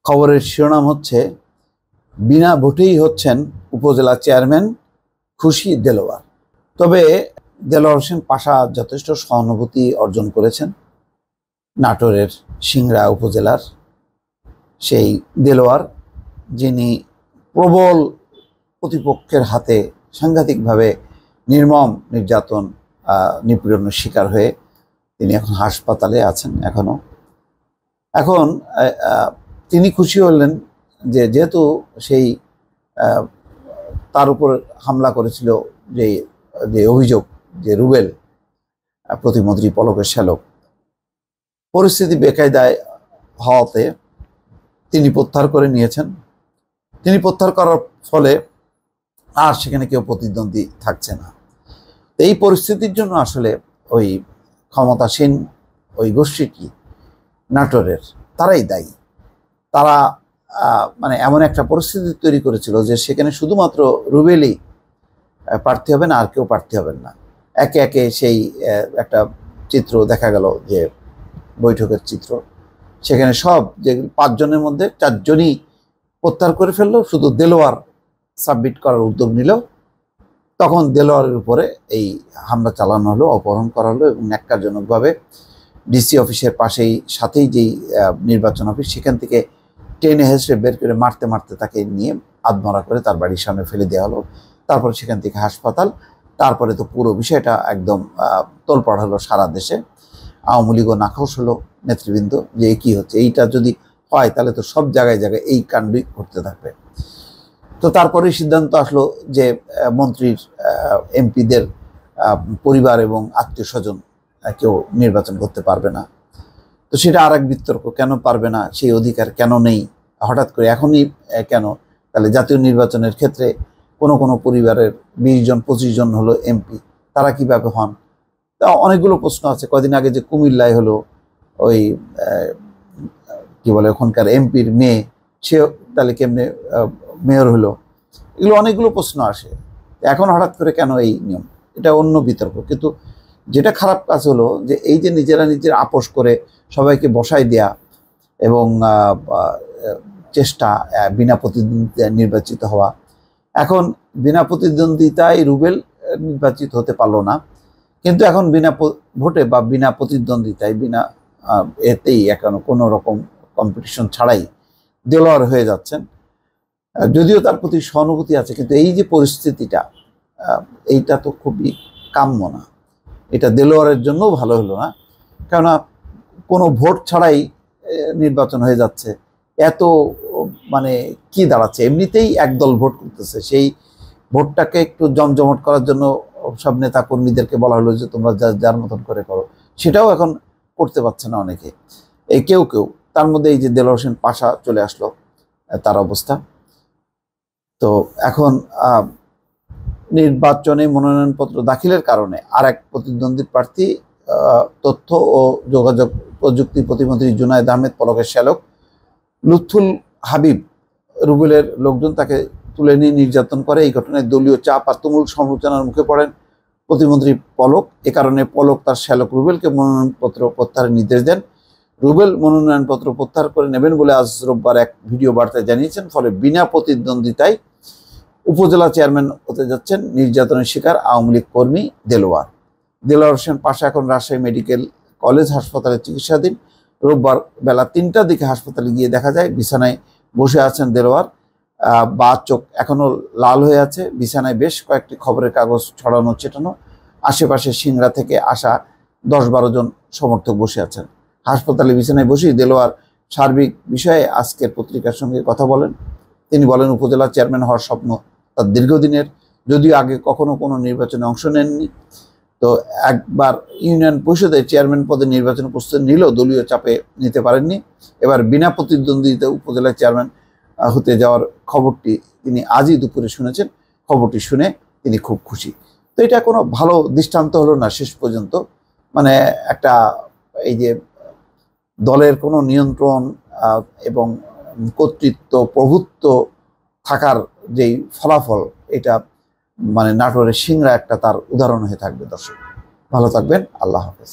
খবরের শিরোনাম হচ্ছে, বিনা ভোটেই হচ্ছেন উপজেলা চেয়ারম্যান, খুশি দেলোয়ার। তবে দেলোয়ার হোসেন পাশা যথেষ্ট সহানুভূতি অর্জন করেছেন। নাটোরের সিংড়া উপজেলার সেই দেলোয়ার, যিনি প্রবল প্রতিপক্ষের হাতে সাংঘাতিকভাবে নির্মম নির্যাতন নিপীড়নের শিকার হয়ে তিনি এখন হাসপাতালে আছেন। এখন তিনি খুশি হলেন যে যেহেতু সেই তার উপর হামলা করেছিল যে অভিযোগ, যে রুবেল প্রতিমন্ত্রী পলকের শ্যালক, পরিস্থিতি বেকায়দায় হওয়াতে তিনি প্রত্যাহার করে নিয়েছেন। তিনি প্রত্যাহার করার ফলে আর সেখানে কেউ প্রতিদ্বন্দ্বী থাকছে না। এই পরিস্থিতির জন্য আসলে ওই ক্ষমতাসীন ওই গোষ্ঠীটি নাটোরের, তারাই দায়ী। তারা মানে এমন একটা পরিস্থিতি তৈরি করেছিল যে সেখানে শুধুমাত্র রুবেলই প্রার্থী হবেন, আর কেউ প্রার্থী হবেন না। একে একে সেই একটা চিত্র দেখা গেল, যে বৈঠকের চিত্র, সেখানে সব যে 5 জনের মধ্যে 4 জনই প্রত্যাহার করে ফেললো, শুধু দেলোয়ার সাবমিট করার উদ্যোগ নিল। তখন দেলোয়ারের উপরে এই হামলা চালানো হলো, অপহরণ করা হলো এবং ন্যাক্কারজনকভাবে ডিসি অফিসের সাথেই যেই নির্বাচন অফিস, সেখান থেকে টেনে হেসড়ে বের করে মারতে মারতে তাকে নিয়ে আধমরা করে তার বাড়ির সামনে ফেলে দেওয়া হলো। তারপরে সেখান থেকে হাসপাতাল। তারপরে তো পুরো বিষয়টা একদম তোলপাড় হলো সারা দেশে। আওয়ামী লীগও নাখোশ হলো নেতৃবৃন্দ, যে কি হচ্ছে, এইটা যদি হয় তাহলে তো সব জায়গায় জায়গায় এই কাণ্ডই করতে থাকবে। তো তারপরে সিদ্ধান্ত আসলো যে মন্ত্রীর এমপিদের পরিবার এবং আত্মীয় স্বজন কেউ নির্বাচন করতে পারবে না। তো সেটা আর এক বিতর্ক, কেন পারবে না, সেই অধিকার কেন নেই হঠাৎ করে, এখনই কেন? তাহলে জাতীয় নির্বাচনের ক্ষেত্রে কোনো পরিবারের 20 জন 25 জন হলো এমপি, তারা কিভাবে হন? তা অনেকগুলো প্রশ্ন আছে। কদিন আগে যে কুমিল্লায় হলো, ওই কি বলে ওখানকার এমপির মেয়ে, সে তাহলে কেমনে মেয়র হলো? এগুলো অনেকগুলো প্রশ্ন আসে। এখন হঠাৎ করে কেন এই নিয়ম? এটা অন্য বিতর্ক। কিন্তু যেটা খারাপ কাজ হলো যে এই যে নিজেরা আপোষ করে সবাইকে বসাই দেয়া এবং চেষ্টা বিনা প্রতিদ্বন্দ্বিতায় নির্বাচিত হওয়া। এখন বিনা প্রতিদ্বন্দ্বিতায় রুবেল নির্বাচিত হতে পারলো না, কিন্তু এখন বিনা ভোটে বা বিনা প্রতিদ্বন্দ্বিতায় এতেই এখন কোনো রকম কম্পিটিশন ছাড়াই দেলোয়ার হয়ে যাচ্ছেন। যদিও তার প্রতি সহানুভূতি আছে, কিন্তু এই যে পরিস্থিতিটা, এইটা তো খুবই কাম্য না। এটা দেলোয়ারের জন্যও ভালো হলো না, কেননা কোনো ভোট ছাড়াই নির্বাচন হয়ে যাচ্ছে। এত মানে কি দাঁড়াচ্ছে? এমনিতেই একদল ভোট করতেছে, সেই ভোটটাকে একটু জমজমট করার জন্য সব নেতা কর্মীদেরকে বলা হলো যে তোমরা যার মতন করে করো। সেটাও এখন করতে পারছে না অনেকে, এই কেউ তার মধ্যে এই যে দেলোয়ার হোসেন পাশা চলে আসলো, তার অবস্থা। তো এখন নির্বাচনে মনোনয়নপত্র দাখিলের কারণে আর এক প্রতিদ্বন্দ্বী প্রার্থী, তথ্য ও যোগাযোগ প্রযুক্তি প্রতিমন্ত্রী জুনায়েদ আহমেদ পলকের শ্যালক লুৎফুল হাবিব, রুবেলের লোকজন তাকে তুলে নিয়ে নির্যাতন করে। এই ঘটনায় দলীয় চাপ আর তুমুল সমালোচনার মুখে পড়েন প্রতিমন্ত্রী পলক। এ কারণে পলক তার শ্যালক রুবেলকে মনোনয়নপত্র প্রত্যাহারের নির্দেশ দেন। রুবেল মনোনয়নপত্র প্রত্যাহার করে নেবেন বলে আজ রোববার এক ভিডিও বার্তায় জানিয়েছেন। ফলে বিনা প্রতিদ্বন্দ্বিতায় উপজেলা চেয়ারম্যান হতে যাচ্ছেন নির্যাতনের শিকার আওয়ামী লীগ কর্মী দেলোয়ার হোসেন পাশা। এখন রাজশাহী মেডিকেল কলেজ হাসপাতালে চিকিৎসাধীন। রোববার বেলা 3টার দিকে হাসপাতালে গিয়ে দেখা যায় বিছানায় বসে আছেন দেলোয়ার। বা চোখ এখনো লাল হয়ে আছে। বিছানায় বেশ কয়েকটি খবরের কাগজ ছড়ানো ছেটানো। আশেপাশে সিংড়া থেকে আসা 10-12 জন সমর্থক বসে আছেন। হাসপাতালে বিছানায় বসেই দেলোয়ার সার্বিক বিষয়ে আজকের পত্রিকার সঙ্গে কথা বলেন। তিনি বলেন, উপজেলা চেয়ারম্যান হওয়ার স্বপ্ন তার দীর্ঘদিনের, যদিও আগে কখনো কোনো নির্বাচনে অংশ নেননি। তো একবার ইউনিয়ন পরিষদের চেয়ারম্যান পদে নির্বাচনের প্রস্তুতি নিলেও দলীয় চাপে নিতে পারেননি। এবার বিনা প্রতিদ্বন্দ্বিতায় উপজেলা চেয়ারম্যান হতে যাওয়ার খবরটি তিনি আজই দুপুরে শুনেছেন। খবরটি শুনে তিনি খুব খুশি। তো এটা কোনো ভালো দৃষ্টান্ত হলো না শেষ পর্যন্ত। মানে একটা এই যে দলের কোনো নিয়ন্ত্রণ এবং কর্তৃত্ব প্রভুত্ব থাকার যেই ফলাফল, এটা মানে নাটোরের সিংড়া একটা তার উদাহরণ হয়ে থাকবে। দর্শক ভালো থাকবেন, আল্লাহ হাফেজ।